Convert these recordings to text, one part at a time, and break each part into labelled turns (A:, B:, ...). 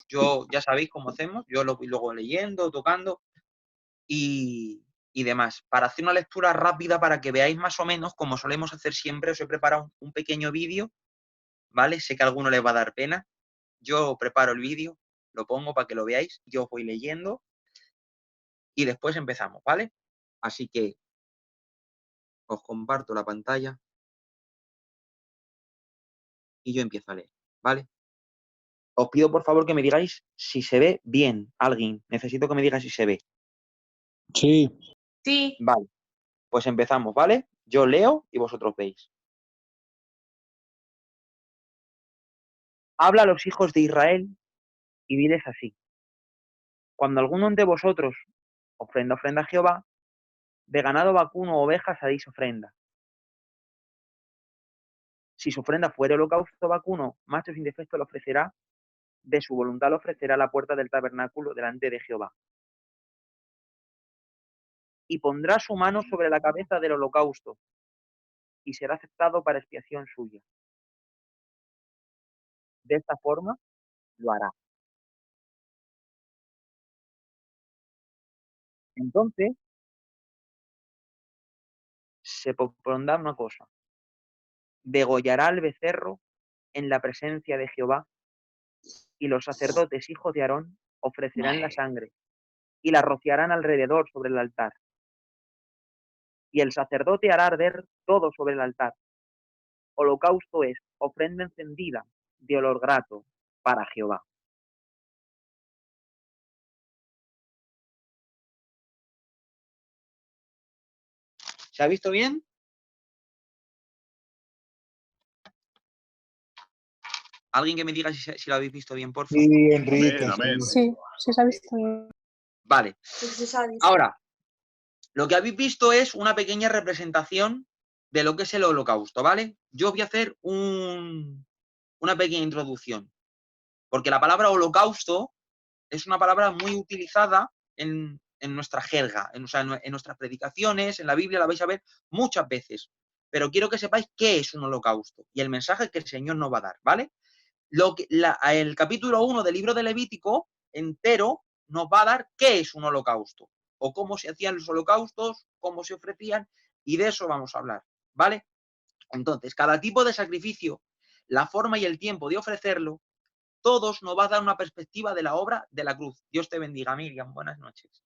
A: Yo ya sabéis cómo hacemos, yo lo voy luego leyendo, tocando y demás. Para hacer una lectura rápida, para que veáis más o menos, como solemos hacer siempre, os he preparado un pequeño vídeo, ¿vale? Sé que a alguno les va a dar pena. Yo preparo el vídeo, lo pongo para que lo veáis, yo os voy leyendo y después empezamos, ¿vale? Así que os comparto la pantalla y yo empiezo a leer, ¿vale? Os pido por favor que me digáis si se ve bien alguien. Necesito que me digáis si se ve.
B: Sí.
C: Sí.
A: Vale, pues empezamos, ¿vale? Yo leo y vosotros veis. Habla a los hijos de Israel y diles así. Cuando alguno de vosotros ofrenda a Jehová, de ganado vacuno o ovejas haréis ofrenda. Si su ofrenda fuere holocausto vacuno, macho sin defecto lo ofrecerá, de su voluntad lo ofrecerá a la puerta del tabernáculo delante de Jehová. Y pondrá su mano sobre la cabeza del holocausto, y será aceptado para expiación suya. De esta forma lo hará. Entonces se propondrá una cosa. Degollará al becerro en la presencia de Jehová, y los sacerdotes hijos de Aarón ofrecerán la sangre, y la rociarán alrededor sobre el altar. Y el sacerdote hará arder todo sobre el altar. Holocausto es ofrenda encendida de olor grato para Jehová. ¿Se ha visto bien? ¿Alguien que me diga si lo habéis visto bien, por favor?
B: Sí, Enrique.
D: Amén, amén.
C: Sí, sí se ha visto bien.
A: Vale.
C: Sí se ha visto.
A: Ahora, lo que habéis visto es una pequeña representación de lo que es el holocausto, ¿vale? Yo voy a hacer una pequeña introducción, porque la palabra holocausto es una palabra muy utilizada en nuestra jerga, en nuestras predicaciones, en la Biblia la vais a ver muchas veces. Pero quiero que sepáis qué es un holocausto y el mensaje que el Señor nos va a dar, ¿vale? El capítulo 1 del libro de Levítico entero nos va a dar qué es un holocausto, o cómo se hacían los holocaustos, cómo se ofrecían, y de eso vamos a hablar, ¿vale? Entonces, cada tipo de sacrificio, la forma y el tiempo de ofrecerlo, todos nos va a dar una perspectiva de la obra de la cruz. Dios te bendiga, Miriam. Buenas noches.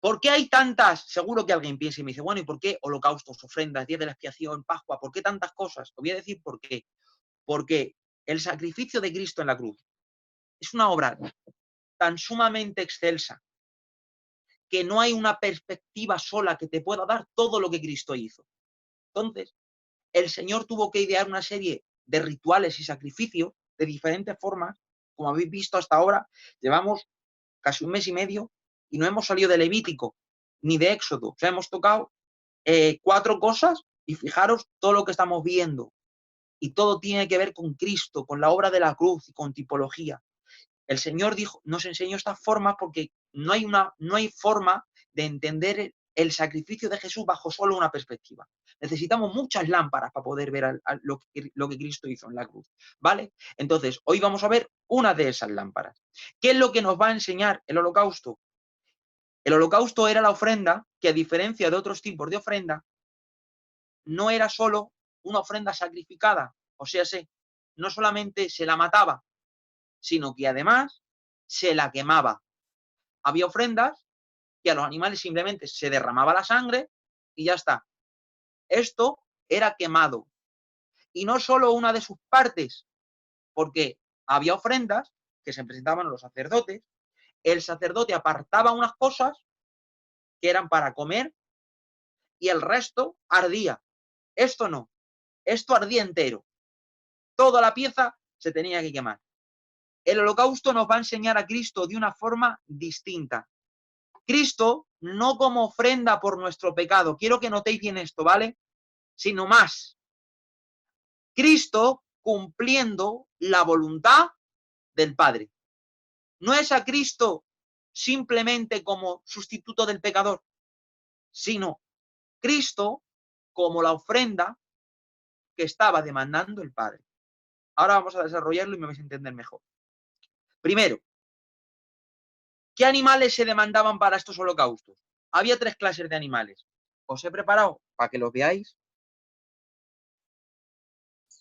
A: ¿Por qué hay tantas? Seguro que alguien piensa y me dice, bueno, ¿y por qué holocaustos, ofrendas, día de la expiación, Pascua? ¿Por qué tantas cosas? Os voy a decir por qué. Porque el sacrificio de Cristo en la cruz es una obra tan sumamente excelsa que no hay una perspectiva sola que te pueda dar todo lo que Cristo hizo. Entonces, el Señor tuvo que idear una serie de rituales y sacrificios de diferentes formas. Como habéis visto hasta ahora, llevamos casi un mes y medio y no hemos salido de Levítico ni de Éxodo. O sea, hemos tocado 4 cosas y fijaros todo lo que estamos viendo. Y todo tiene que ver con Cristo, con la obra de la cruz y con tipología. El Señor nos enseñó estas formas porque no hay forma de entender el sacrificio de Jesús bajo solo una perspectiva. Necesitamos muchas lámparas para poder ver lo que Cristo hizo en la cruz, ¿vale? Entonces, hoy vamos a ver una de esas lámparas. ¿Qué es lo que nos va a enseñar el holocausto? El holocausto era la ofrenda que, a diferencia de otros tipos de ofrenda, no era solo una ofrenda sacrificada, o sea, no solamente se la mataba, sino que además se la quemaba. Había ofrendas que a los animales simplemente se derramaba la sangre y ya está. Esto era quemado. Y no solo una de sus partes, porque había ofrendas que se presentaban a los sacerdotes, el sacerdote apartaba unas cosas que eran para comer y el resto ardía. Esto no, esto ardía entero. Toda la pieza se tenía que quemar. El holocausto nos va a enseñar a Cristo de una forma distinta. Cristo no como ofrenda por nuestro pecado, quiero que notéis bien esto, ¿vale? Sino más. Cristo cumpliendo la voluntad del Padre. No es a Cristo simplemente como sustituto del pecador, sino Cristo como la ofrenda que estaba demandando el Padre. Ahora vamos a desarrollarlo y me vais a entender mejor. Primero, ¿qué animales se demandaban para estos holocaustos? Había 3 clases de animales. Os he preparado para que los veáis,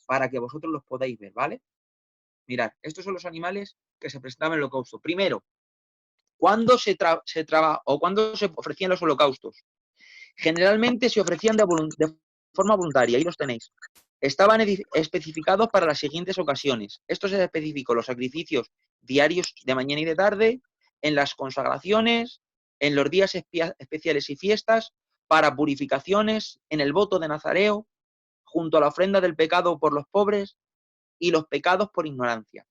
A: para que vosotros los podáis ver, ¿vale? Mirad, estos son los animales que se presentaban en el holocausto. Primero, ¿cuándo se ofrecían los holocaustos? Generalmente se ofrecían de forma voluntaria, ahí los tenéis. Estaban especificados para las siguientes ocasiones. Esto se especificó los sacrificios diarios de mañana y de tarde, en las consagraciones, en los días especiales y fiestas, para purificaciones, en el voto de Nazareo, junto a la ofrenda del pecado por los pobres y los pecados por ignorancia.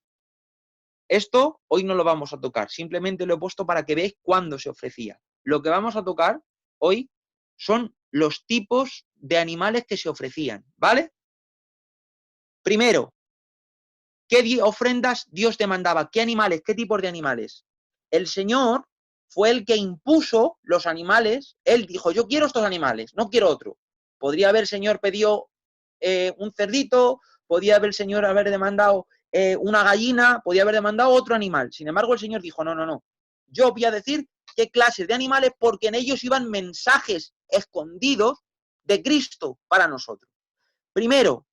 A: Esto hoy no lo vamos a tocar, simplemente lo he puesto para que veáis cuándo se ofrecía. Lo que vamos a tocar hoy son los tipos de animales que se ofrecían, ¿vale? Primero, ¿qué ofrendas Dios demandaba? ¿Qué animales? ¿Qué tipos de animales? El Señor fue el que impuso los animales. Él dijo, yo quiero estos animales, no quiero otro. Podría haber el Señor pedido un cerdito, podía haber el Señor haber demandado una gallina, podía haber demandado otro animal. Sin embargo, el Señor dijo, no, no, no. Yo voy a decir qué clases de animales, porque en ellos iban mensajes escondidos de Cristo para nosotros. Primero,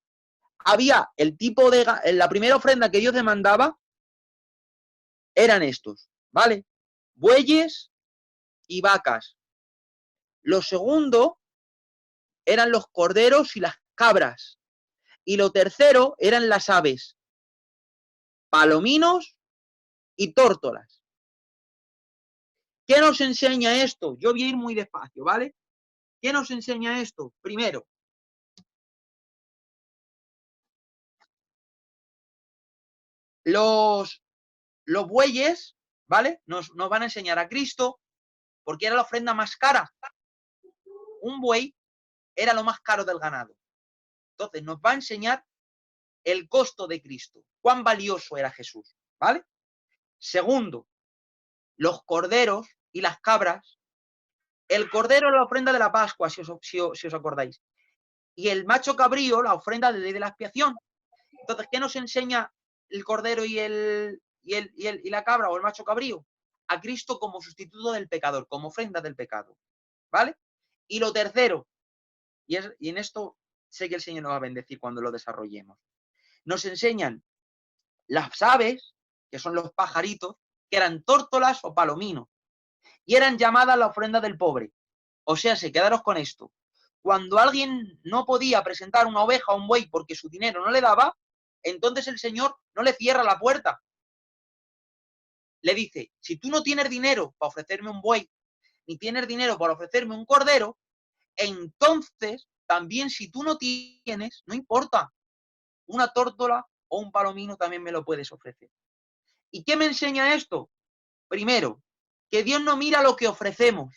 A: había el tipo de... La primera ofrenda que Dios demandaba eran estos, ¿vale? Bueyes y vacas. Lo segundo eran los corderos y las cabras. Y lo tercero eran las aves, palominos y tórtolas. ¿Qué nos enseña esto? Yo voy a ir muy despacio, ¿vale? ¿Qué nos enseña esto? Primero, los bueyes, ¿vale? Nos van a enseñar a Cristo, porque era la ofrenda más cara. Un buey era lo más caro del ganado. Entonces nos va a enseñar el costo de Cristo, cuán valioso era Jesús, ¿vale? Segundo, los corderos y las cabras. El cordero es la ofrenda de la Pascua, si os acordáis. Y el macho cabrío, la ofrenda de ley de la expiación. Entonces, ¿qué nos enseña el cordero y la cabra o el macho cabrío? A Cristo como sustituto del pecador, como ofrenda del pecado, ¿vale? Y lo tercero, y en esto sé que el Señor nos va a bendecir cuando lo desarrollemos, nos enseñan las aves, que son los pajaritos, que eran tórtolas o palominos, y eran llamadas la ofrenda del pobre. O sea, quedaros con esto. Cuando alguien no podía presentar una oveja o un buey porque su dinero no le daba, entonces el Señor no le cierra la puerta. Le dice, si tú no tienes dinero para ofrecerme un buey, ni tienes dinero para ofrecerme un cordero, entonces también si tú no tienes, no importa, una tórtola o un palomino también me lo puedes ofrecer. ¿Y qué me enseña esto? Primero, que Dios no mira lo que ofrecemos,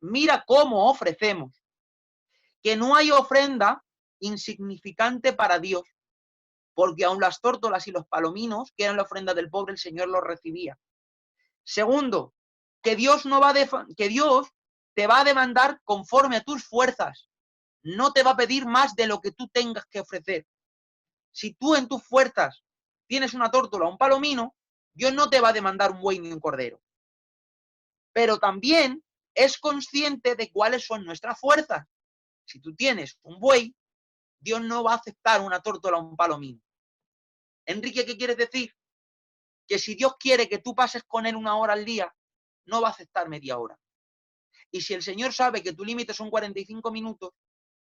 A: mira cómo ofrecemos. Que no hay ofrenda insignificante para Dios, porque aun las tórtolas y los palominos, que eran la ofrenda del pobre, el Señor los recibía. Segundo, que Dios te va a demandar conforme a tus fuerzas. No te va a pedir más de lo que tú tengas que ofrecer. Si tú en tus fuerzas tienes una tórtola o un palomino, Dios no te va a demandar un buey ni un cordero. Pero también es consciente de cuáles son nuestras fuerzas. Si tú tienes un buey, Dios no va a aceptar una tórtola o un palomino. Enrique, ¿qué quieres decir? Que si Dios quiere que tú pases con Él 1 hora al día, no va a aceptar media hora. Y si el Señor sabe que tu límite son 45 minutos,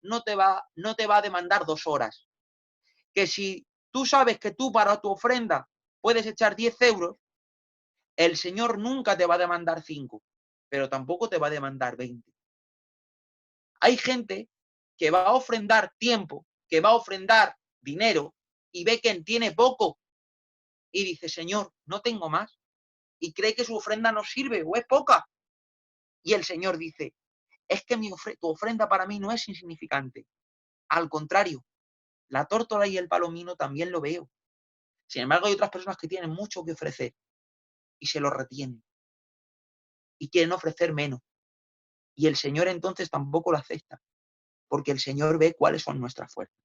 A: no te va a demandar 2 horas. Que si tú sabes que tú para tu ofrenda puedes echar 10 euros, el Señor nunca te va a demandar 5, pero tampoco te va a demandar 20. Hay gente que va a ofrendar tiempo, que va a ofrendar dinero y ve que tiene poco y dice, Señor, no tengo más. Y cree que su ofrenda no sirve o es poca. Y el Señor dice, es que tu ofrenda para mí no es insignificante. Al contrario, la tórtola y el palomino también lo veo. Sin embargo, hay otras personas que tienen mucho que ofrecer y se lo retienen. Y quieren ofrecer menos. Y el Señor entonces tampoco lo acepta. Porque el Señor ve cuáles son nuestras fuerzas.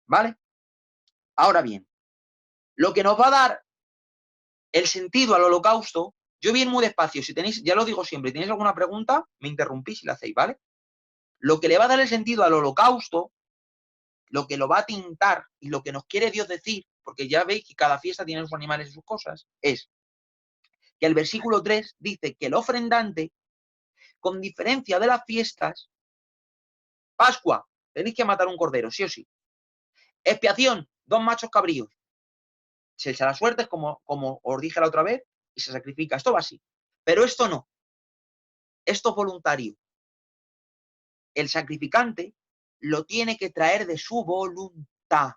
A: ¿Vale? Ahora bien, lo que nos va a dar el sentido al holocausto, yo voy muy despacio, si tenéis, ya lo digo siempre, si tenéis alguna pregunta, me interrumpís y la hacéis, ¿vale? Lo que le va a dar el sentido al holocausto, lo que lo va a tintar y lo que nos quiere Dios decir, porque ya veis que cada fiesta tiene sus animales y sus cosas, es que el versículo 3 dice que el ofrendante, con diferencia de las fiestas, Pascua, tenéis que matar un cordero, sí o sí. Expiación, 2 machos cabríos. Se echa la suerte, como os dije la otra vez, y se sacrifica. Esto va así. Pero esto no. Esto es voluntario. El sacrificante lo tiene que traer de su voluntad.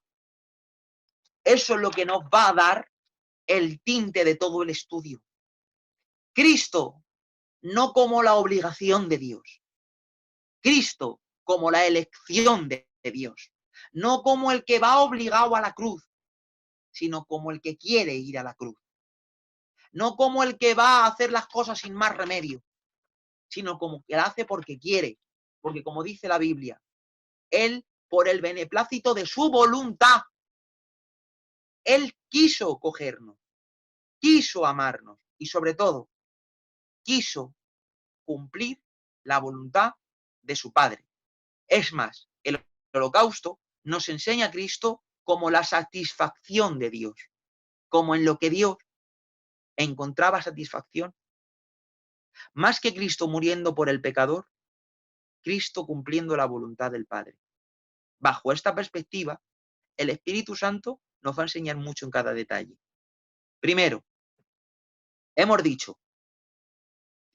A: Eso es lo que nos va a dar el tinte de todo el estudio. Cristo, no como la obligación de Dios. Cristo como la elección de Dios. No como el que va obligado a la cruz, sino como el que quiere ir a la cruz. No como el que va a hacer las cosas sin más remedio, sino como que la hace porque quiere. Porque como dice la Biblia, Él, por el beneplácito de su voluntad, Él quiso cogernos, quiso amarnos y sobre todo, quiso cumplir la voluntad de su Padre. Es más, el holocausto nos enseña a Cristo como la satisfacción de Dios, como en lo que Dios encontraba satisfacción. Más que Cristo muriendo por el pecador, Cristo cumpliendo la voluntad del Padre. Bajo esta perspectiva, el Espíritu Santo nos va a enseñar mucho en cada detalle. Primero, hemos dicho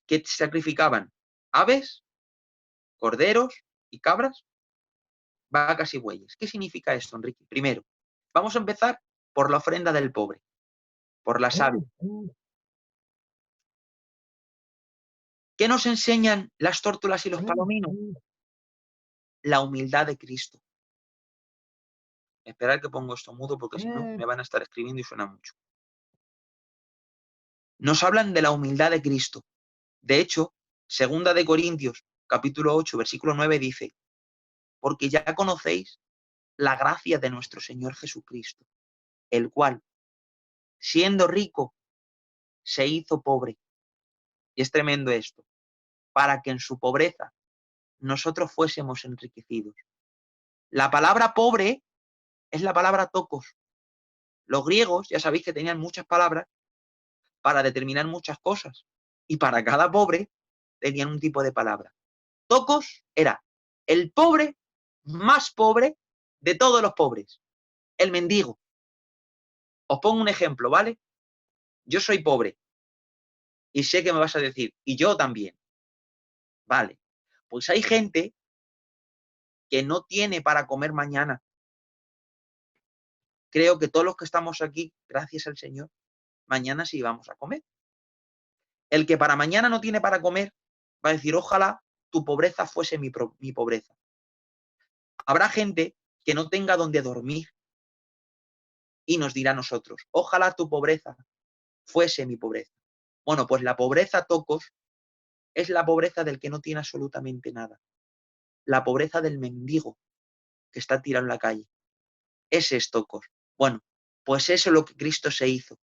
A: que sacrificaban aves, corderos y cabras, vacas y bueyes. ¿Qué significa esto, Enrique? Primero, vamos a empezar por la ofrenda del pobre, por las aves. ¿Qué nos enseñan las tórtolas y los palominos? La humildad de Cristo. Esperad que pongo esto mudo porque si no me van a estar escribiendo y suena mucho. Nos hablan de la humildad de Cristo. De hecho, 2 de Corintios, capítulo 8, versículo 9 dice, porque ya conocéis la gracia de nuestro Señor Jesucristo, el cual, siendo rico, se hizo pobre. Y es tremendo esto, para que en su pobreza nosotros fuésemos enriquecidos. La palabra pobre es la palabra tokos. Los griegos, ya sabéis que tenían muchas palabras para determinar muchas cosas. Y para cada pobre tenían un tipo de palabra. Tokos era el pobre más pobre de todos los pobres. El mendigo. Os pongo un ejemplo, ¿vale? Yo soy pobre. Y sé que me vas a decir, y yo también. Vale. Pues hay gente que no tiene para comer mañana. Creo que todos los que estamos aquí, gracias al Señor, mañana sí vamos a comer. El que para mañana no tiene para comer, va a decir, ojalá tu pobreza fuese mi pobreza. Habrá gente que no tenga donde dormir y nos dirá a nosotros, ojalá tu pobreza fuese mi pobreza. Bueno, pues la pobreza, tocos, es la pobreza del que no tiene absolutamente nada. La pobreza del mendigo que está tirado en la calle. Ese es tocos. Bueno, pues eso es lo que Cristo se hizo.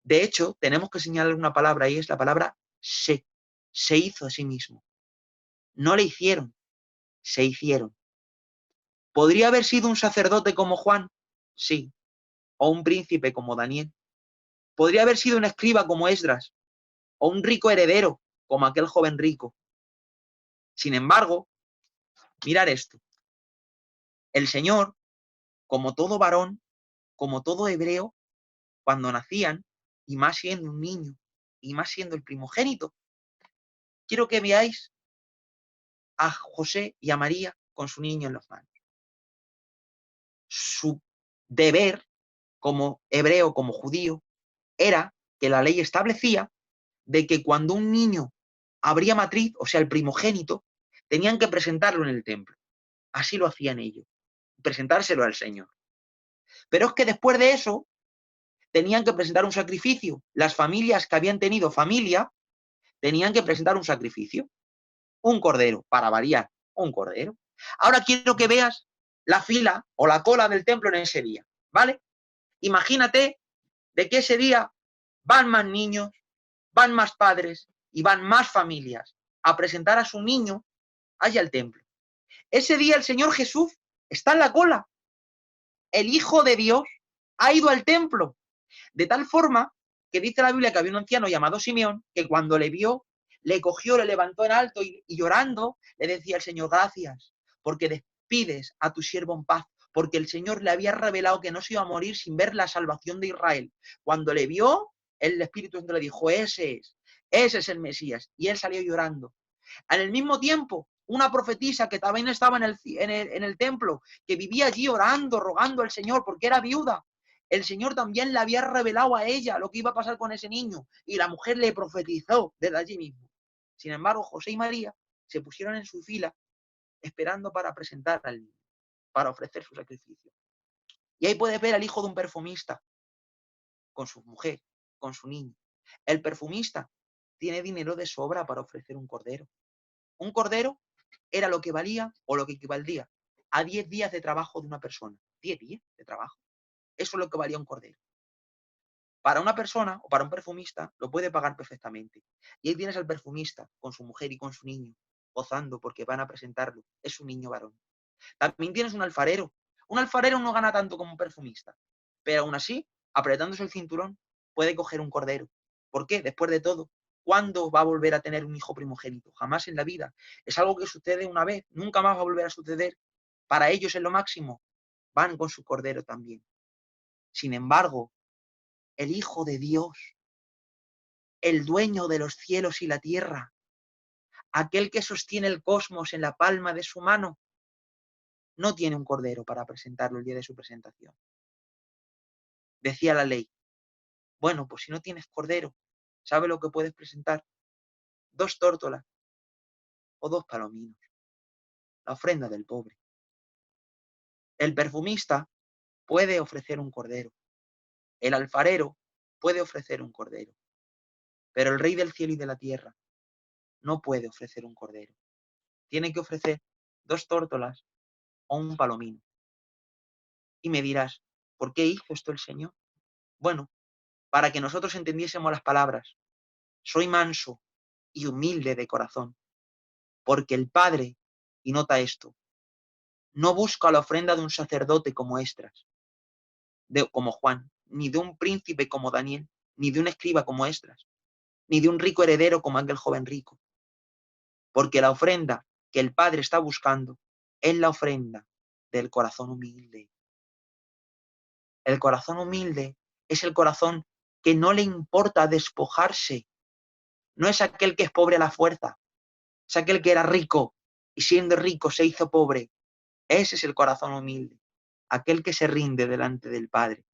A: De hecho, tenemos que señalar una palabra y es la palabra se. Se hizo a sí mismo. No le hicieron, se hicieron. ¿Podría haber sido un sacerdote como Juan? Sí. O un príncipe como Daniel. ¿Podría haber sido un escriba como Esdras? O un rico heredero como aquel joven rico. Sin embargo, mirad esto. El Señor, como todo varón, como todo hebreo, cuando nacían, y más siendo un niño, y más siendo el primogénito, quiero que veáis a José y a María con su niño en las manos. Su deber como hebreo, como judío, era que la ley establecía de que cuando un niño abría matriz, o sea, el primogénito, tenían que presentarlo en el templo. Así lo hacían ellos, presentárselo al Señor. Pero es que después de eso, tenían que presentar un sacrificio. Las familias que habían tenido familia, tenían que presentar un sacrificio. Un cordero, para variar, un cordero. Ahora quiero que veas la fila o la cola del templo en ese día, ¿vale? Imagínate de que ese día van más niños, van más padres y van más familias a presentar a su niño allá al templo. Ese día el Señor Jesús está en la cola. El Hijo de Dios ha ido al templo. De tal forma que dice la Biblia que había un anciano llamado Simeón que cuando le vio, le cogió, le levantó en alto y llorando le decía al Señor, gracias, porque despides a tu siervo en paz, porque el Señor le había revelado que no se iba a morir sin ver la salvación de Israel. Cuando le vio, el Espíritu Santo le dijo, ese es el Mesías. Y él salió llorando. En el mismo tiempo, una profetisa que también estaba en el templo, que vivía allí orando, rogando al Señor porque era viuda, el Señor también le había revelado a ella lo que iba a pasar con ese niño y la mujer le profetizó desde allí mismo. Sin embargo, José y María se pusieron en su fila esperando para presentar al niño, para ofrecer su sacrificio. Y ahí puedes ver al hijo de un perfumista con su mujer, con su niño. El perfumista tiene dinero de sobra para ofrecer un cordero. Un cordero era lo que valía o lo que equivaldría a 10 días de trabajo de una persona. 10 días de trabajo. Eso es lo que valía un cordero. Para una persona o para un perfumista lo puede pagar perfectamente. Y ahí tienes al perfumista con su mujer y con su niño, gozando porque van a presentarlo. Es un niño varón. También tienes un alfarero. Un alfarero no gana tanto como un perfumista. Pero aún así, apretándose el cinturón, puede coger un cordero. ¿Por qué? Después de todo, ¿cuándo va a volver a tener un hijo primogénito? Jamás en la vida. Es algo que sucede una vez, nunca más va a volver a suceder. Para ellos es lo máximo. Van con su cordero también. Sin embargo, el Hijo de Dios, el dueño de los cielos y la tierra, aquel que sostiene el cosmos en la palma de su mano, no tiene un cordero para presentarlo el día de su presentación. Decía la ley, bueno, pues si no tienes cordero, ¿sabe lo que puedes presentar? 2 tórtolas o 2 palominos. La ofrenda del pobre. El perfumista puede ofrecer un cordero. El alfarero puede ofrecer un cordero. Pero el Rey del cielo y de la tierra no puede ofrecer un cordero. Tiene que ofrecer 2 tórtolas o un palomino. Y me dirás, ¿por qué hizo esto el Señor? Bueno, para que nosotros entendiésemos las palabras. Soy manso y humilde de corazón, porque el Padre, y nota esto, no busca la ofrenda de un sacerdote como Esdras, como Juan, ni de un príncipe como Daniel, ni de un escriba como Esdras, ni de un rico heredero como aquel joven rico. Porque la ofrenda que el Padre está buscando es la ofrenda del corazón humilde. El corazón humilde es el corazón que no le importa despojarse. No es aquel que es pobre a la fuerza, es aquel que era rico y siendo rico se hizo pobre. Ese es el corazón humilde, aquel que se rinde delante del Padre.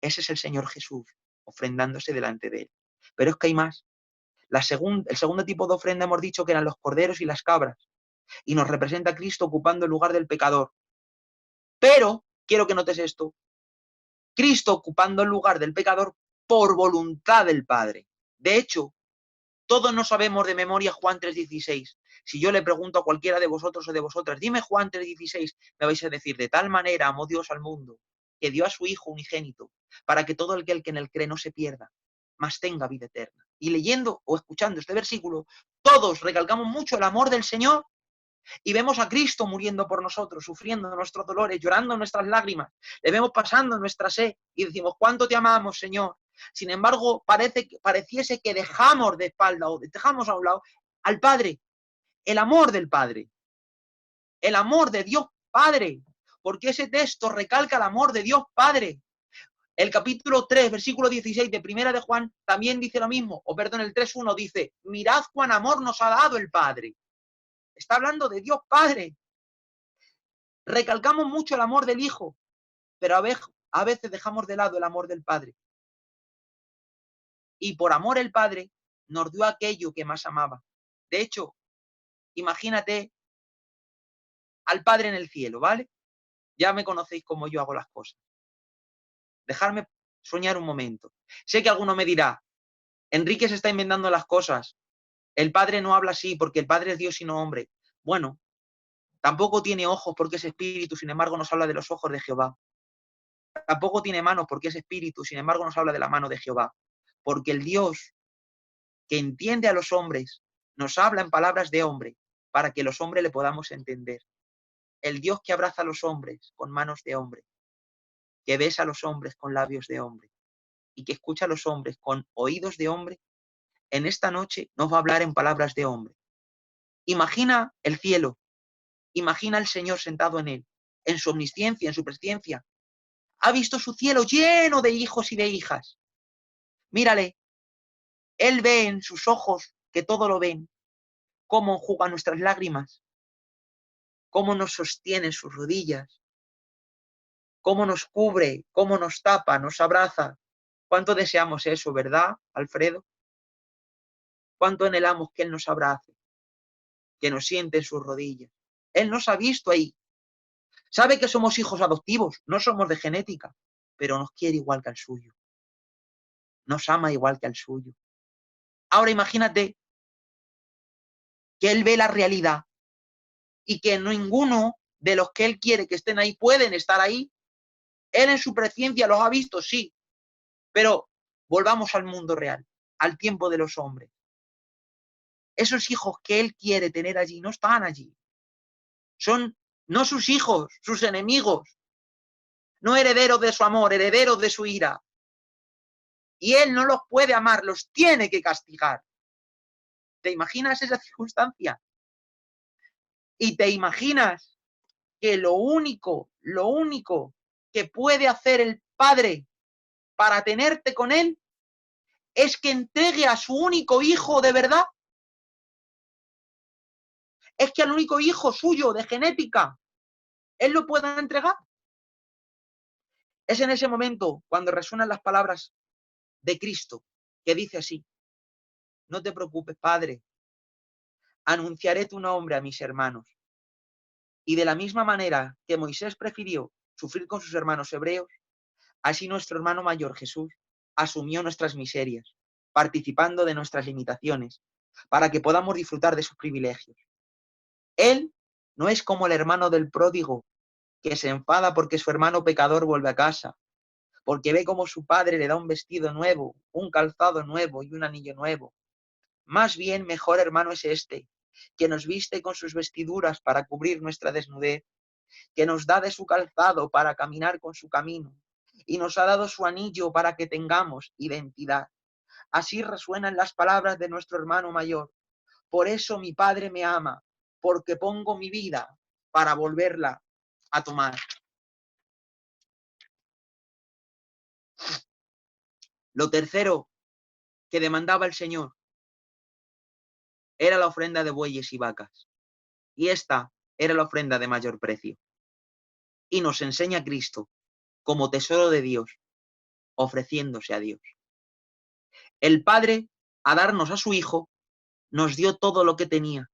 A: Ese es el Señor Jesús, ofrendándose delante de él. Pero es que hay más. El segundo tipo de ofrenda hemos dicho que eran los corderos y las cabras. Y nos representa a Cristo ocupando el lugar del pecador. Pero, quiero que notes esto, Cristo ocupando el lugar del pecador por voluntad del Padre. De hecho, todos no sabemos de memoria Juan 3:16. Si yo le pregunto a cualquiera de vosotros o de vosotras, dime Juan 3:16, me vais a decir, de tal manera amó Dios al mundo, que dio a su Hijo unigénito, para que todo aquel que en él cree no se pierda, mas tenga vida eterna. Y leyendo o escuchando este versículo, todos recalcamos mucho el amor del Señor y vemos a Cristo muriendo por nosotros, sufriendo nuestros dolores, llorando nuestras lágrimas, le vemos pasando nuestra sed y decimos, ¿cuánto te amamos, Señor? Sin embargo, pareciese que dejamos de espalda o dejamos a un lado al Padre, el amor del Padre, el amor de Dios Padre, porque ese texto recalca el amor de Dios Padre. El capítulo 3, versículo 16 de Primera de Juan también dice lo mismo, o perdón, el 3:1 dice, mirad cuán amor nos ha dado el Padre. Está hablando de Dios Padre. Recalcamos mucho el amor del Hijo, pero a veces dejamos de lado el amor del Padre. Y por amor el Padre nos dio aquello que más amaba. De hecho, imagínate al Padre en el cielo, ¿vale? Ya me conocéis cómo yo hago las cosas. Dejadme soñar un momento. Sé que alguno me dirá, Enrique se está inventando las cosas. El Padre no habla así porque el Padre es Dios y no hombre. Bueno, tampoco tiene ojos porque es espíritu, sin embargo nos habla de los ojos de Jehová. Tampoco tiene manos porque es espíritu, sin embargo nos habla de la mano de Jehová. porque el Dios que entiende a los hombres nos habla en palabras de hombre para que los hombres le podamos entender. El Dios que abraza a los hombres con manos de hombre, que besa a los hombres con labios de hombre y que escucha a los hombres con oídos de hombre, en esta noche nos va a hablar en palabras de hombre. Imagina el cielo, imagina al Señor sentado en él, en su omnisciencia, en su presciencia. Ha visto su cielo lleno de hijos y de hijas. Mírale, él ve en sus ojos, que todo lo ven, cómo enjuga nuestras lágrimas, cómo nos sostiene en sus rodillas, cómo nos cubre, cómo nos tapa, nos abraza. ¿Cuánto deseamos eso, verdad, Alfredo? ¿Cuánto anhelamos que Él nos abrace, que nos siente en sus rodillas? Él nos ha visto ahí. Sabe que somos hijos adoptivos, no somos de genética, pero nos quiere igual que al suyo. Nos ama igual que al suyo. Ahora imagínate que Él ve la realidad y que ninguno de los que Él quiere que estén ahí pueden estar ahí. Él en su presciencia los ha visto, sí, pero volvamos al mundo real, al tiempo de los hombres. Esos hijos que Él quiere tener allí no están allí. Son no sus hijos, sus enemigos, no herederos de su amor, herederos de su ira. Y Él no los puede amar, los tiene que castigar. ¿Te imaginas esa circunstancia? Y te imaginas que lo único que puede hacer el Padre para tenerte con Él es que entregue a su único hijo de verdad. Es que al único hijo suyo de genética, Él lo puede entregar. Es en ese momento cuando resuenan las palabras de Cristo, que dice así: no te preocupes, Padre, anunciaré tu nombre a mis hermanos. Y de la misma manera que Moisés prefirió sufrir con sus hermanos hebreos, así nuestro hermano mayor Jesús asumió nuestras miserias, participando de nuestras limitaciones, para que podamos disfrutar de sus privilegios. Él no es como el hermano del pródigo, que se enfada porque su hermano pecador vuelve a casa, porque ve como su padre le da un vestido nuevo, un calzado nuevo y un anillo nuevo. Más bien, mejor hermano es este, que nos viste con sus vestiduras para cubrir nuestra desnudez, que nos da de su calzado para caminar con su camino, y nos ha dado su anillo para que tengamos identidad. Así resuenan las palabras de nuestro hermano mayor. Por eso mi Padre me ama, porque pongo mi vida para volverla a tomar. Lo tercero que demandaba el Señor era la ofrenda de bueyes y vacas, y esta era la ofrenda de mayor precio. Y nos enseña Cristo como tesoro de Dios, ofreciéndose a Dios. El Padre, a darnos a su Hijo, nos dio todo lo que tenía.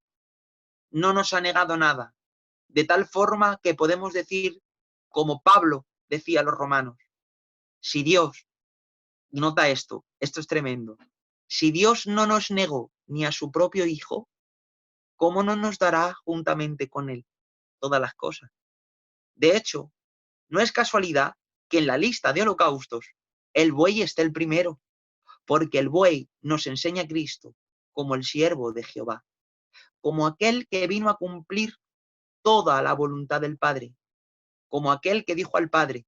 A: No nos ha negado nada, de tal forma que podemos decir, como Pablo decía a los romanos, si Dios, nota esto es tremendo, si Dios no nos negó ni a su propio Hijo, ¿cómo no nos dará juntamente con Él todas las cosas? De hecho, no es casualidad que en la lista de holocaustos el buey esté el primero, porque el buey nos enseña a Cristo como el siervo de Jehová, como aquel que vino a cumplir toda la voluntad del Padre, como aquel que dijo al Padre,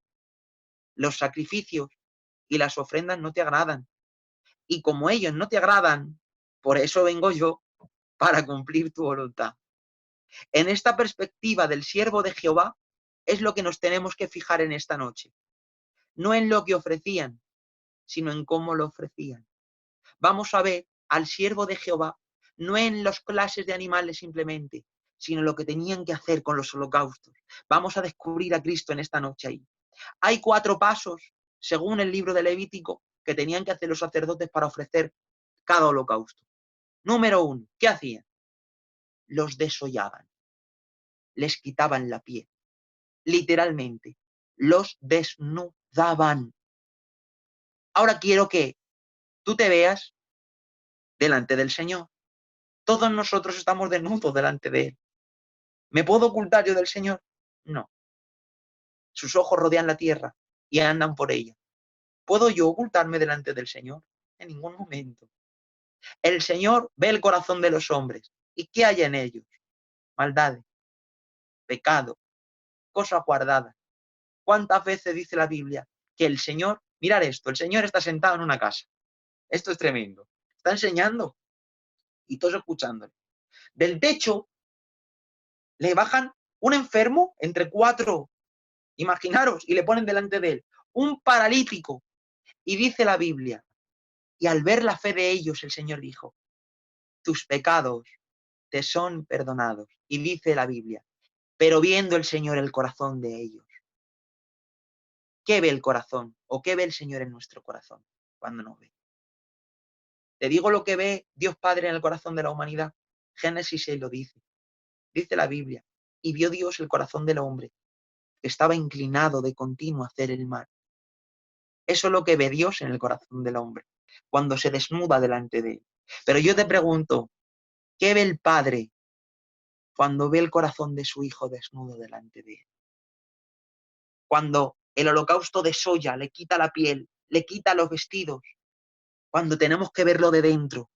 A: los sacrificios y las ofrendas no te agradan, y como ellos no te agradan, por eso vengo yo, para cumplir tu voluntad. En esta perspectiva del siervo de Jehová es lo que nos tenemos que fijar en esta noche, no en lo que ofrecían, sino en cómo lo ofrecían. Vamos a ver al siervo de Jehová no en las clases de animales simplemente, sino lo que tenían que hacer con los holocaustos. Vamos a descubrir a Cristo en esta noche ahí. Hay 4 pasos, según el libro de Levítico, que tenían que hacer los sacerdotes para ofrecer cada holocausto. Número 1, ¿qué hacían? Los desollaban, les quitaban la piel, literalmente, los desnudaban. Ahora quiero que tú te veas delante del Señor. Todos nosotros estamos desnudos delante de Él. ¿Me puedo ocultar yo del Señor? No. Sus ojos rodean la tierra y andan por ella. ¿Puedo yo ocultarme delante del Señor? En ningún momento. El Señor ve el corazón de los hombres. ¿Y qué hay en ellos? Maldades, pecado, cosas guardadas. ¿Cuántas veces dice la Biblia que el Señor, mirad esto, el Señor está sentado en una casa? Esto es tremendo. Está enseñando y todos escuchándole. Del techo le bajan un enfermo entre 4, imaginaros, y le ponen delante de él un paralítico. Y dice la Biblia, y al ver la fe de ellos, el Señor dijo, tus pecados te son perdonados. Y dice la Biblia, pero viendo el Señor el corazón de ellos. ¿Qué ve el corazón? ¿O qué ve el Señor en nuestro corazón cuando nos ve? Te digo lo que ve Dios Padre en el corazón de la humanidad. Génesis 6 lo dice. Dice la Biblia, y vio Dios el corazón del hombre, que estaba inclinado de continuo a hacer el mal. Eso es lo que ve Dios en el corazón del hombre, cuando se desnuda delante de él. Pero yo te pregunto, ¿qué ve el Padre cuando ve el corazón de su Hijo desnudo delante de él? Cuando el holocausto desolla, le quita la piel, le quita los vestidos, cuando tenemos que verlo de dentro.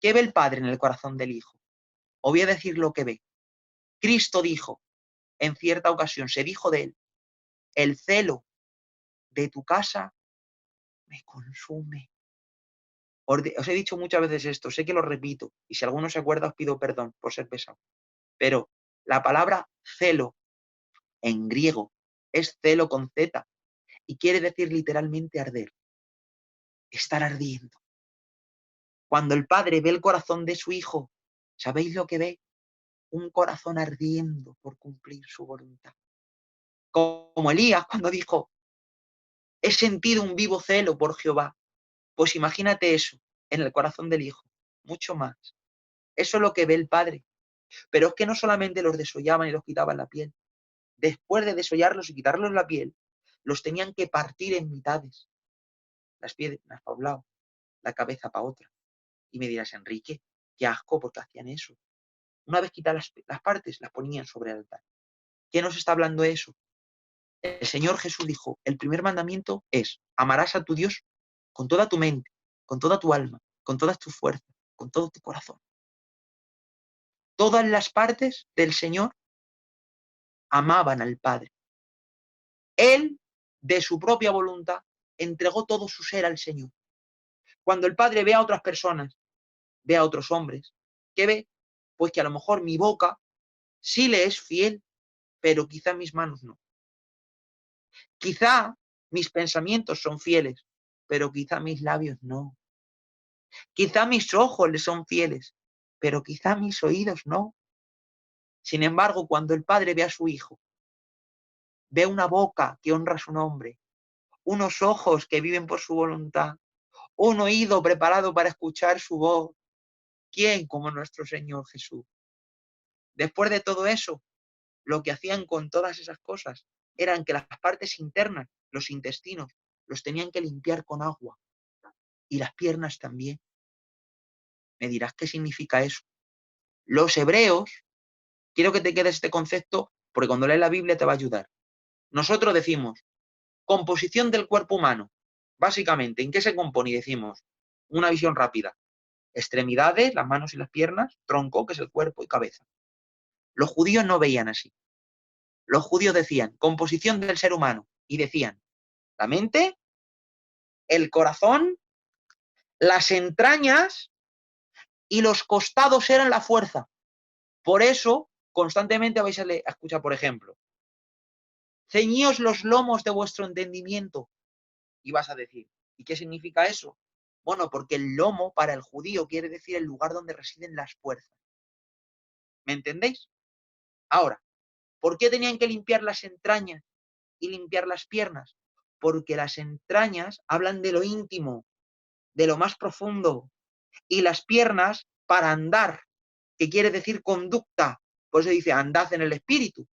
A: ¿Qué ve el Padre en el corazón del Hijo? Os voy a decir lo que ve. Cristo dijo, en cierta ocasión, se dijo de él, el celo de tu casa me consume. Os he dicho muchas veces esto, sé que lo repito, y si alguno se acuerda os pido perdón por ser pesado. Pero la palabra celo en griego es celo con Z y quiere decir literalmente arder, estar ardiendo. Cuando el Padre ve el corazón de su Hijo, ¿sabéis lo que ve? Un corazón ardiendo por cumplir su voluntad. Como Elías cuando dijo, he sentido un vivo celo por Jehová. Pues imagínate eso en el corazón del Hijo, mucho más. Eso es lo que ve el Padre. Pero es que no solamente los desollaban y los quitaban la piel. Después de desollarlos y quitarlos la piel, los tenían que partir en mitades. Las piernas para un lado, la cabeza para otra. Y me dirás, Enrique, qué asco porque hacían eso. Una vez quitadas las partes, las ponían sobre el altar. ¿Qué nos está hablando eso? El Señor Jesús dijo, el primer mandamiento es, amarás a tu Dios con toda tu mente, con toda tu alma, con todas tus fuerzas, con todo tu corazón. Todas las partes del Señor amaban al Padre. Él, de su propia voluntad, entregó todo su ser al Señor. Cuando el Padre ve a otras personas, ve a otros hombres, ¿qué ve? Pues que a lo mejor mi boca sí le es fiel, pero quizá mis manos no. Quizá mis pensamientos son fieles, pero quizá mis labios no. Quizá mis ojos le son fieles, pero quizá mis oídos no. Sin embargo, cuando el Padre ve a su Hijo, ve una boca que honra su nombre, unos ojos que viven por su voluntad, un oído preparado para escuchar su voz. ¿Quién como nuestro Señor Jesús? Después de todo eso, lo que hacían con todas esas cosas eran que las partes internas, los intestinos, los tenían que limpiar con agua. Y las piernas también. Me dirás qué significa eso. Los hebreos, quiero que te quede este concepto, porque cuando lees la Biblia te va a ayudar. Nosotros decimos, composición del cuerpo humano. Básicamente, ¿en qué se compone? Y decimos, una visión rápida. Extremidades, las manos y las piernas, tronco, que es el cuerpo, y cabeza. Los judíos no veían así. Los judíos decían, composición del ser humano. Y decían, la mente, el corazón, las entrañas y los costados eran la fuerza. Por eso, constantemente vais a escuchar, por ejemplo, ceñíos los lomos de vuestro entendimiento. Y vas a decir, ¿y qué significa eso? Bueno, porque el lomo para el judío quiere decir el lugar donde residen las fuerzas. ¿Me entendéis? Ahora, ¿por qué tenían que limpiar las entrañas y limpiar las piernas? Porque las entrañas hablan de lo íntimo, de lo más profundo, y las piernas para andar, que quiere decir conducta. Por eso dice, andad en el espíritu.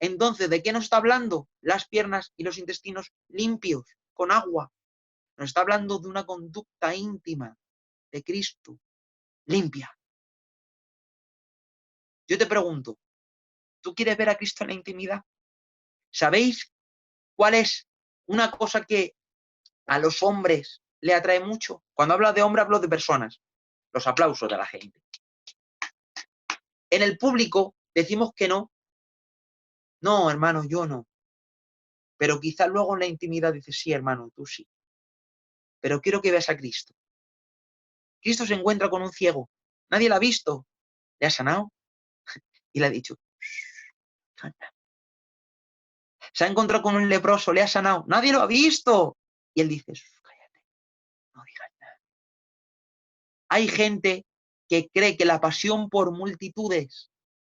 A: Entonces, ¿de qué nos está hablando? Las piernas y los intestinos limpios, con agua. Nos está hablando de una conducta íntima de Cristo, limpia. Yo te pregunto, ¿tú quieres ver a Cristo en la intimidad? ¿Sabéis cuál es una cosa que a los hombres le atrae mucho. Cuando hablo de hombre, hablo de personas. Los aplausos de la gente. En el público decimos que no. No, hermano, yo no. Pero quizás luego en la intimidad dices, sí, hermano, tú sí. Pero quiero que veas a Cristo. Cristo se encuentra con un ciego. Nadie lo ha visto. Le ha sanado. Y le ha dicho, anda. Se ha encontrado con un leproso, le ha sanado. Nadie lo ha visto. Y él dice, cállate, no digas nada. Hay gente que cree que la pasión por multitudes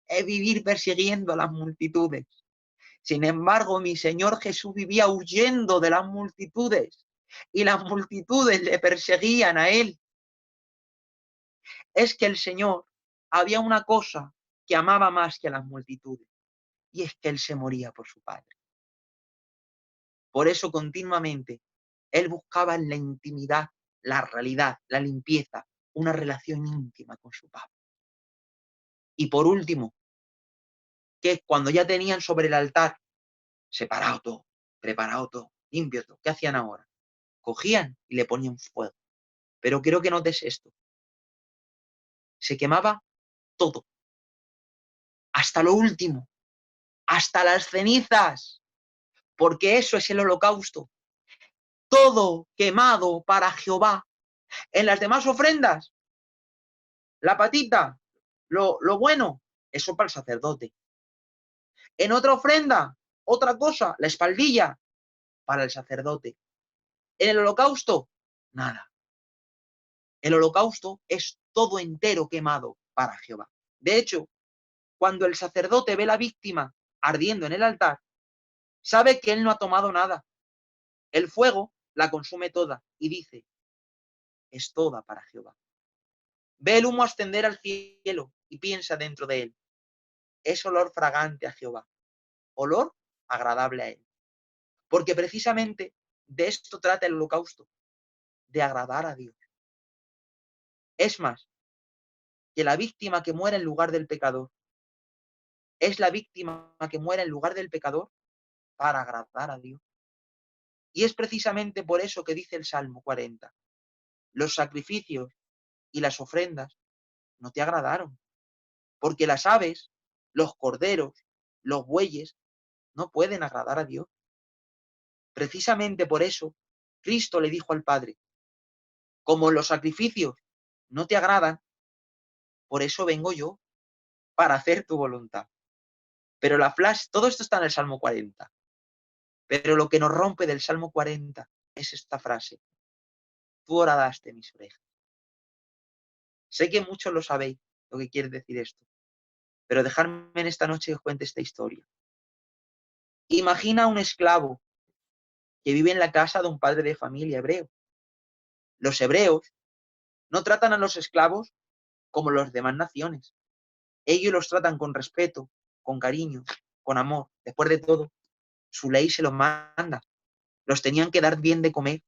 A: es vivir persiguiendo a las multitudes. Sin embargo, mi Señor Jesús vivía huyendo de las multitudes y las multitudes le perseguían a él. Es que el Señor había una cosa que amaba más que a las multitudes, y es que él se moría por su Padre. Por eso continuamente él buscaba en la intimidad, la realidad, la limpieza, una relación íntima con su Padre. Y por último, que cuando ya tenían sobre el altar separado todo, preparado todo, limpio todo, ¿qué hacían ahora? Cogían y le ponían fuego. Pero quiero que notes esto. Se quemaba todo, hasta lo último, hasta las cenizas, porque eso es el holocausto. Todo quemado para Jehová. En las demás ofrendas, la patita, lo bueno, eso para el sacerdote. En otra ofrenda, otra cosa, la espaldilla, para el sacerdote. En el holocausto, nada. El holocausto es todo entero quemado para Jehová. De hecho, cuando el sacerdote ve la víctima ardiendo en el altar, sabe que él no ha tomado nada. El fuego la consume toda y dice, es toda para Jehová. Ve el humo ascender al cielo y piensa dentro de él. Es olor fragante a Jehová, olor agradable a él. Porque precisamente de esto trata el holocausto, de agradar a Dios. Es más, que la víctima que muera en lugar del pecador, es la víctima que muera en lugar del pecador para agradar a Dios. Y es precisamente por eso que dice el Salmo 40. Los sacrificios y las ofrendas no te agradaron, porque las aves, los corderos, los bueyes, no pueden agradar a Dios. Precisamente por eso, Cristo le dijo al Padre, como los sacrificios no te agradan, por eso vengo yo, para hacer tu voluntad. Pero todo esto está en el Salmo 40. Pero lo que nos rompe del Salmo 40 es esta frase. Tú horadaste mis orejas. Sé que muchos lo sabéis, lo que quiere decir esto. Pero dejadme en esta noche que os cuente esta historia. Imagina a un esclavo que vive en la casa de un padre de familia hebreo. Los hebreos no tratan a los esclavos como las demás naciones. Ellos los tratan con respeto, con cariño, con amor. Después de todo, su ley se los manda. Los tenían que dar bien de comer.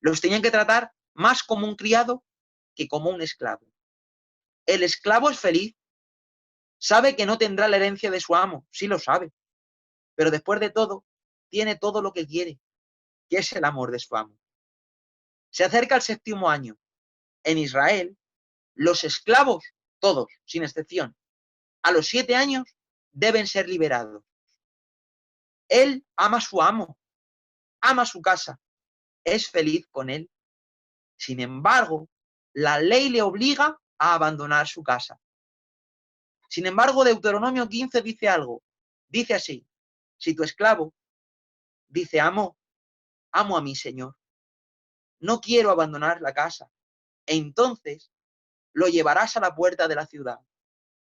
A: Los tenían que tratar más como un criado que como un esclavo. El esclavo es feliz. Sabe que no tendrá la herencia de su amo. Sí lo sabe. Pero después de todo, tiene todo lo que quiere, que es el amor de su amo. Se acerca el 7º año. En Israel, los esclavos, todos, sin excepción, a los 7 años deben ser liberados. Él ama a su amo, ama su casa, es feliz con él. Sin embargo, la ley le obliga a abandonar su casa. Sin embargo, Deuteronomio 15 dice algo. Dice así, si tu esclavo dice amo a mi Señor, no quiero abandonar la casa, entonces lo llevarás a la puerta de la ciudad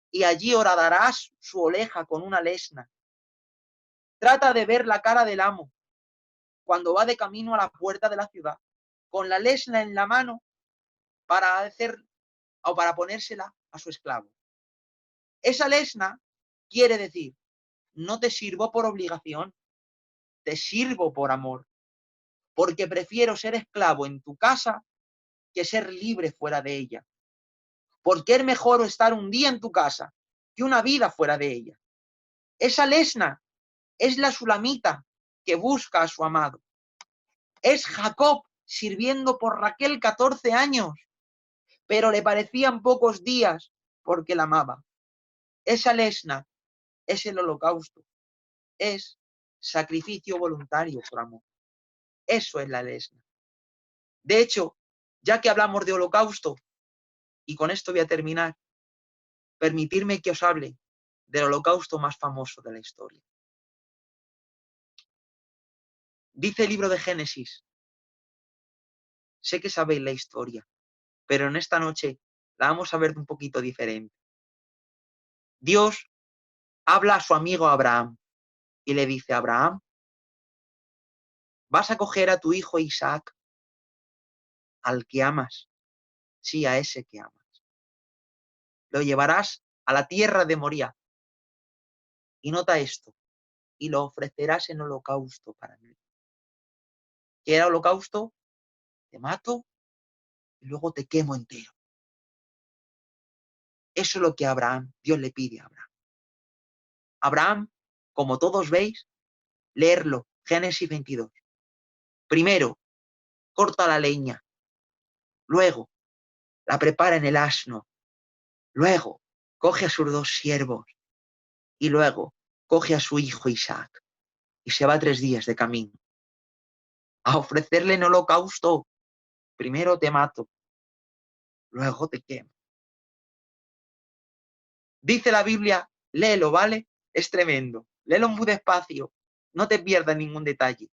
A: y allí horadarás su oreja con una lesna. Trata de ver la cara del amo cuando va de camino a la puerta de la ciudad, con la lesna en la mano para ponérsela a su esclavo. Esa lesna quiere decir, no te sirvo por obligación, te sirvo por amor, porque prefiero ser esclavo en tu casa que ser libre fuera de ella. Porque es mejor estar un día en tu casa que una vida fuera de ella. Esa lesna es la sulamita que busca a su amado. Es Jacob sirviendo por Raquel 14 años, pero le parecían pocos días porque la amaba. Esa lesna es el holocausto, es sacrificio voluntario por amor. Eso es la lesna. De hecho, ya que hablamos de holocausto, y con esto voy a terminar, permitirme que os hable del holocausto más famoso de la historia. Dice el libro de Génesis, sé que sabéis la historia, pero en esta noche la vamos a ver de un poquito diferente. Dios habla a su amigo Abraham y le dice: Abraham, vas a coger a tu hijo Isaac, al que amas, sí, a ese que amas. Lo llevarás a la tierra de Moría. Y nota esto, y lo ofrecerás en holocausto para mí. ¿Qué era holocausto? Te mato y luego te quemo entero. Eso es lo que Dios le pide a Abraham. Abraham, como todos veis, leerlo, Génesis 22. Primero, corta la leña. Luego, la prepara en el asno. Luego, coge a sus 2 siervos. Y luego, coge a su hijo Isaac. Y se va 3 días de camino a ofrecerle en holocausto. Primero te mato, luego te quemo. Dice la Biblia, léelo, ¿vale? Es tremendo. Léelo muy despacio. No te pierdas ningún detalle.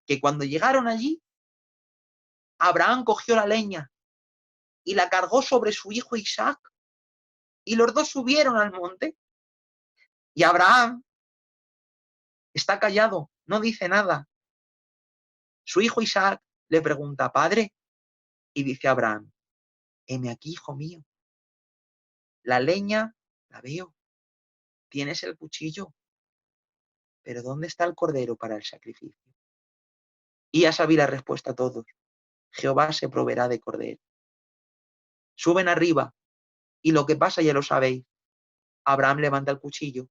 A: Que cuando llegaron allí, Abraham cogió la leña y la cargó sobre su hijo Isaac. Y los 2 subieron al monte. Y Abraham está callado, no dice nada. Su hijo Isaac le pregunta: Padre, y dice Abraham: heme aquí, hijo mío. La leña la veo. Tienes el cuchillo. Pero ¿dónde está el cordero para el sacrificio? Y ya sabí la respuesta a todos. Jehová se proveerá de cordero. Suben arriba y lo que pasa ya lo sabéis. Abraham levanta el cuchillo.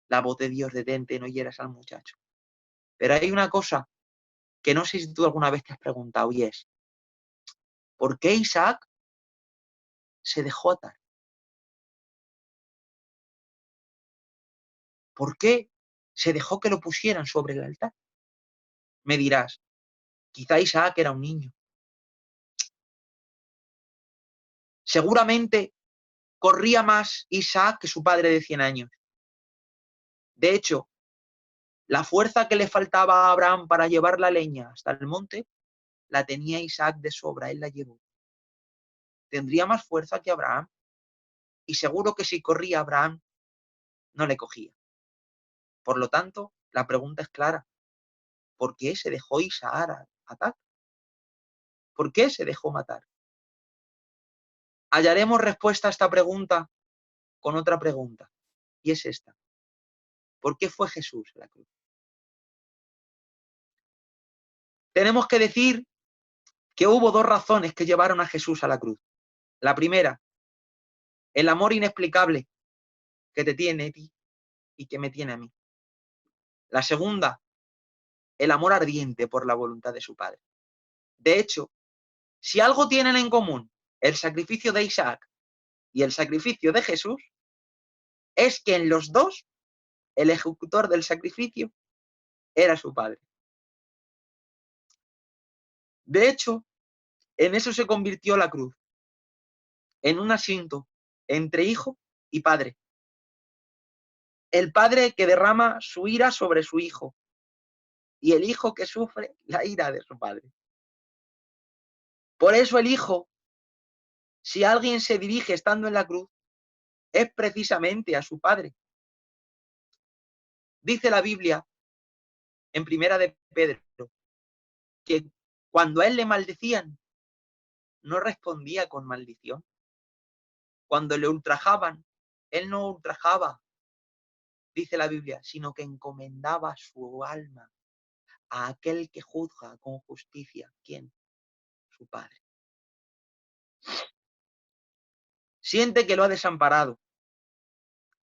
A: La voz de Dios: detente, no hieras al muchacho. Pero hay una cosa que no sé si tú alguna vez te has preguntado, y es: ¿por qué Isaac se dejó atar? ¿Por qué se dejó que lo pusieran sobre el altar? Me dirás, quizá Isaac era un niño. Seguramente corría más Isaac que su padre de 100 años. De hecho, la fuerza que le faltaba a Abraham para llevar la leña hasta el monte, la tenía Isaac de sobra, él la llevó. Tendría más fuerza que Abraham, y seguro que si corría Abraham, no le cogía. Por lo tanto, la pregunta es clara: ¿por qué se dejó Isaac atar? ¿Por qué se dejó matar? Hallaremos respuesta a esta pregunta con otra pregunta, y es esta: ¿por qué fue Jesús a la cruz? Tenemos que decir que hubo 2 razones que llevaron a Jesús a la cruz. La primera, el amor inexplicable que te tiene a ti y que me tiene a mí. La segunda, el amor ardiente por la voluntad de su Padre. De hecho, si algo tienen en común el sacrificio de Isaac y el sacrificio de Jesús, es que en los 2, el ejecutor del sacrificio era su Padre. De hecho, en eso se convirtió la cruz, en un asiento entre hijo y padre. El padre que derrama su ira sobre su hijo y el hijo que sufre la ira de su padre. Por eso el hijo, si alguien se dirige estando en la cruz, es precisamente a su padre. Dice la Biblia en Primera de Pedro que cuando a él le maldecían, no respondía con maldición. Cuando le ultrajaban, él no ultrajaba, dice la Biblia, sino que encomendaba su alma a aquel que juzga con justicia. ¿Quién? Su Padre. Siente que lo ha desamparado.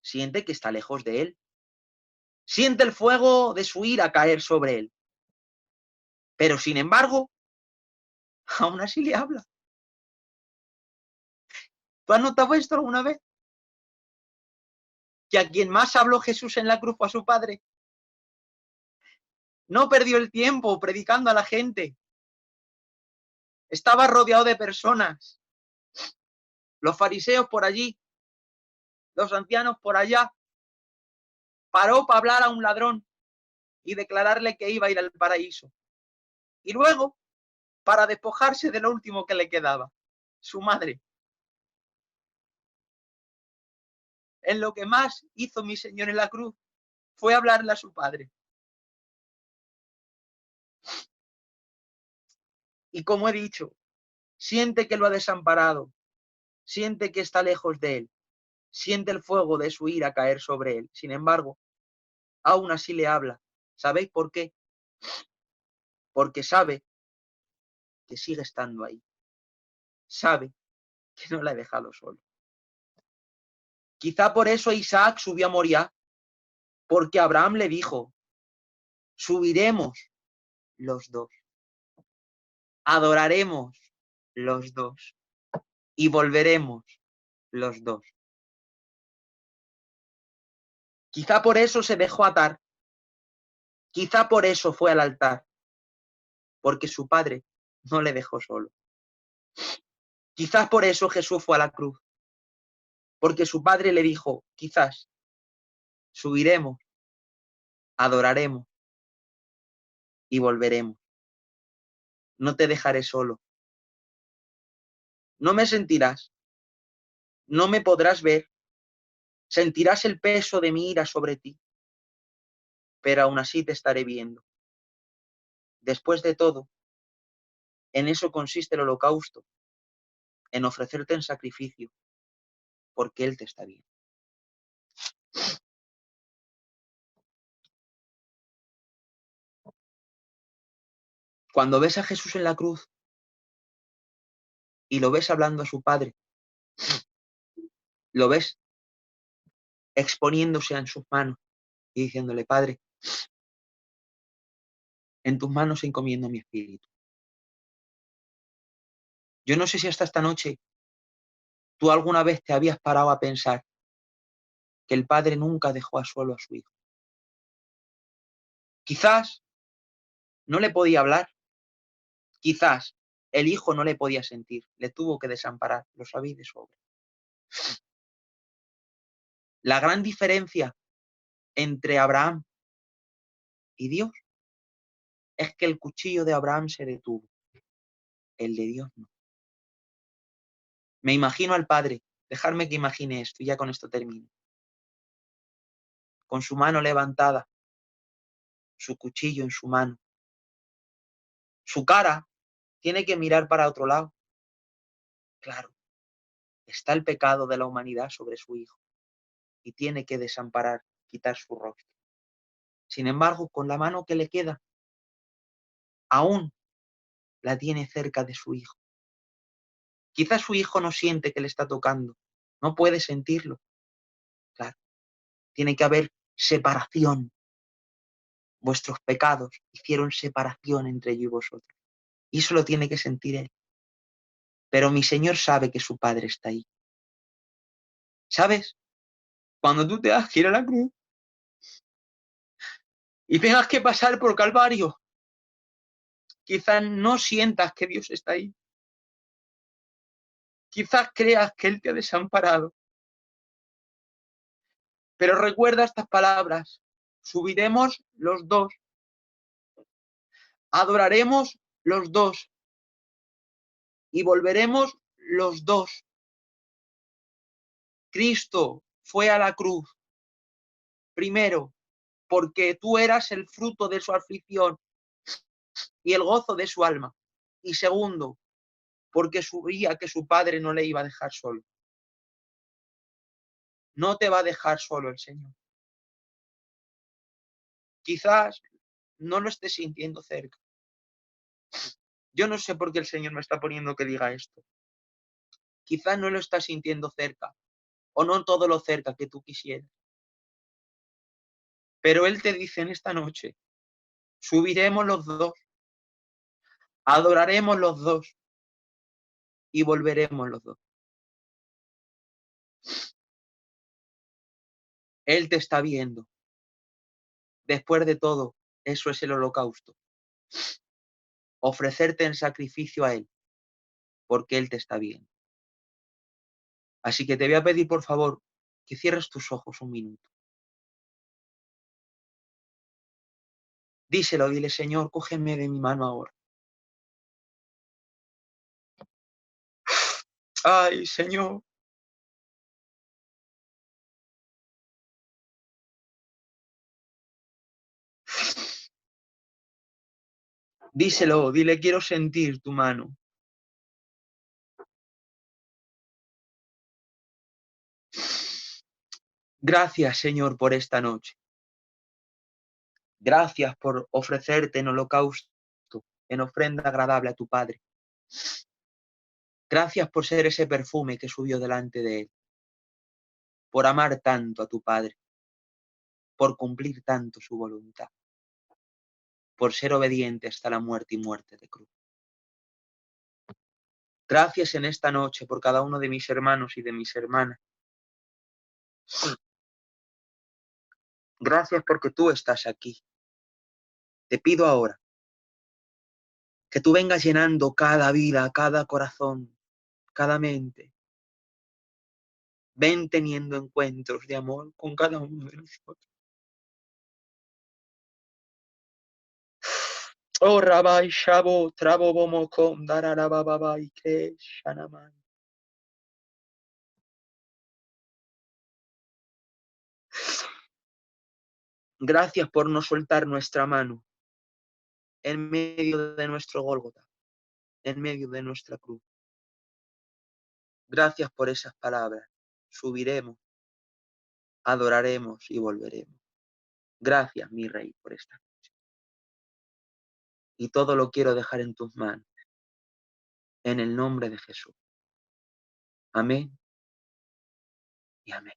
A: Siente que está lejos de él. Siente el fuego de su ira caer sobre él. Pero sin embargo, aún así le habla. ¿Tú has notado esto alguna vez? Que a quien más habló Jesús en la cruz fue a su Padre. No perdió el tiempo predicando a la gente. Estaba rodeado de personas. Los fariseos por allí, los ancianos por allá. Paró para hablar a un ladrón y declararle que iba a ir al paraíso. Y luego, para despojarse de lo último que le quedaba, su madre. En lo que más hizo mi Señor en la cruz fue hablarle a su Padre. Y como he dicho, siente que lo ha desamparado, siente que está lejos de él, siente el fuego de su ira caer sobre él. Sin embargo, aún así le habla. ¿Sabéis por qué? Porque sabe que sigue estando ahí. Sabe que no la he dejado solo. Quizá por eso Isaac subió a Moriah, porque Abraham le dijo, subiremos los dos, adoraremos los dos y volveremos los dos. Quizá por eso se dejó atar, quizá por eso fue al altar, porque su padre no le dejó solo. Quizás por eso Jesús fue a la cruz, porque su padre le dijo, quizás subiremos, adoraremos y volveremos. No te dejaré solo. No me sentirás, no me podrás ver, sentirás el peso de mi ira sobre ti, pero aún así te estaré viendo. Después de todo, en eso consiste el holocausto, en ofrecerte en sacrificio, porque Él te está viendo. Cuando ves a Jesús en la cruz y lo ves hablando a su Padre, lo ves exponiéndose en sus manos y diciéndole, Padre, en tus manos encomiendo mi espíritu. Yo no sé si hasta esta noche tú alguna vez te habías parado a pensar que el Padre nunca dejó a solo a su Hijo. Quizás no le podía hablar, quizás el Hijo no le podía sentir, le tuvo que desamparar, lo sabéis de sobra. La gran diferencia entre Abraham y Dios es que el cuchillo de Abraham se detuvo, el de Dios no. Me imagino al Padre, dejadme que imagine esto y ya con esto termino. Con su mano levantada, su cuchillo en su mano. Su cara tiene que mirar para otro lado. Claro, está el pecado de la humanidad sobre su Hijo y tiene que desamparar, quitar su rostro. Sin embargo, con la mano que le queda, aún la tiene cerca de su Hijo. Quizás su Hijo no siente que le está tocando, no puede sentirlo. Claro, tiene que haber separación. Vuestros pecados hicieron separación entre yo y vosotros. Y eso lo tiene que sentir Él. Pero mi Señor sabe que su Padre está ahí. ¿Sabes? Cuando tú te das que ir a la cruz y tengas que pasar por Calvario, quizás no sientas que Dios está ahí. Quizás creas que Él te ha desamparado. Pero recuerda estas palabras. Subiremos los dos. Adoraremos los dos. Y volveremos los dos. Cristo fue a la cruz. Primero, porque tú eras el fruto de su aflicción y el gozo de su alma. Y segundo, porque sabía que su Padre no le iba a dejar solo. No te va a dejar solo el Señor. Quizás no lo estés sintiendo cerca. Yo no sé por qué el Señor me está poniendo que diga esto. Quizás no lo estás sintiendo cerca, o no todo lo cerca que tú quisieras. Pero Él te dice en esta noche, subiremos los dos, adoraremos los dos, y volveremos los dos. Él te está viendo. Después de todo, eso es el holocausto. Ofrecerte en sacrificio a Él, porque Él te está viendo. Así que te voy a pedir, por favor, que cierres tus ojos un minuto. Díselo, dile, Señor, cógeme de mi mano ahora. Ay, Señor. Díselo, dile, quiero sentir tu mano. Gracias, Señor, por esta noche. Gracias por ofrecerte en holocausto, en ofrenda agradable a tu Padre. Gracias por ser ese perfume que subió delante de Él, por amar tanto a tu Padre, por cumplir tanto su voluntad, por ser obediente hasta la muerte y muerte de cruz. Gracias en esta noche por cada uno de mis hermanos y de mis hermanas. Gracias porque tú estás aquí. Te pido ahora que tú vengas llenando cada vida, cada corazón, cada mente. Ven teniendo encuentros de amor con cada uno de nosotros. Oh, Rabbi Shabo, Trabo Bomokom, Dararababai, Ke Shanaman. Gracias por no soltar nuestra mano en medio de nuestro Gólgota, en medio de nuestra cruz. Gracias por esas palabras. Subiremos, adoraremos y volveremos. Gracias, mi Rey, por esta noche. Y todo lo quiero dejar en tus manos, en el nombre de Jesús. Amén y amén.